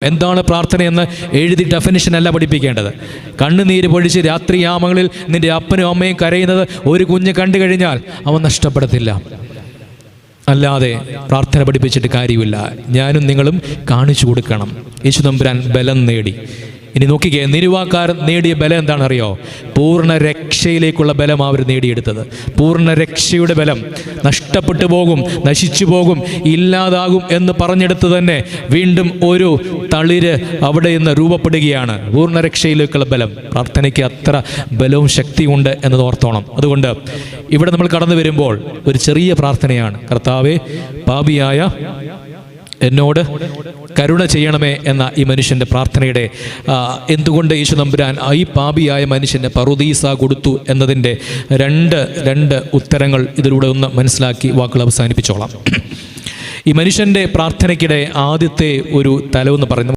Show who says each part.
Speaker 1: എന്താണ് പ്രാർത്ഥനയെന്ന് എഴുതി ഡെഫിനിഷൻ അല്ല പഠിപ്പിക്കേണ്ടത്. കണ്ണുനീര് പൊഴിച്ച് രാത്രിയാമങ്ങളിൽ നിന്റെ അപ്പനും അമ്മയും കരയുന്നത് ഒരു കുഞ്ഞ് കണ്ടു കഴിഞ്ഞാൽ അവൻ നഷ്ടപ്പെടത്തില്ല. അല്ലാതെ പ്രാർത്ഥന പഠിപ്പിച്ചിട്ട് കാര്യമില്ല. ഞാനും നിങ്ങളും കാണിച്ചു കൊടുക്കണം. യേശു തമ്പുരാൻ ബലം നേടി. ഇനി നോക്കിക്കേ, നിരുവാക്കാരൻ നേടിയ ബലം എന്താണെന്നറിയോ? പൂർണ്ണ രക്ഷയിലേക്കുള്ള ബലം അവർ നേടിയെടുത്തത്. പൂർണ്ണ രക്ഷയുടെ ബലം. നഷ്ടപ്പെട്ടു പോകും, നശിച്ചു പോകും, ഇല്ലാതാകും എന്ന് പറഞ്ഞെടുത്ത് തന്നെ വീണ്ടും ഒരു തളിര് അവിടെ നിന്ന് രൂപപ്പെടുകയാണ്. പൂർണ്ണ രക്ഷയിലേക്കുള്ള ബലം. പ്രാർത്ഥനയ്ക്ക് അത്ര ബലവും ശക്തിയുണ്ട് എന്നത് ഓർത്തോണം. അതുകൊണ്ട് ഇവിടെ നമ്മൾ കടന്നു വരുമ്പോൾ ഒരു ചെറിയ പ്രാർത്ഥനയാണ്. കർത്താവേ, പാപിയായ എന്നോട് കരുണ ചെയ്യണമേ എന്ന ഈ മനുഷ്യൻ്റെ പ്രാർത്ഥനയുടെ എന്തുകൊണ്ട് യേശു തമ്പുരാൻ ഈ പാപിയായ മനുഷ്യന് പറുദീസ കൊടുത്തു എന്നതിൻ്റെ രണ്ട് ഉത്തരങ്ങൾ ഇതിലൂടെ ഒന്ന് മനസ്സിലാക്കി വാക്കുകൾ അവസാനിപ്പിച്ചോളാം. ഈ മനുഷ്യൻ്റെ പ്രാർത്ഥനയ്ക്കിടെ ആദ്യത്തെ ഒരു തലമെന്ന് പറയുന്നത്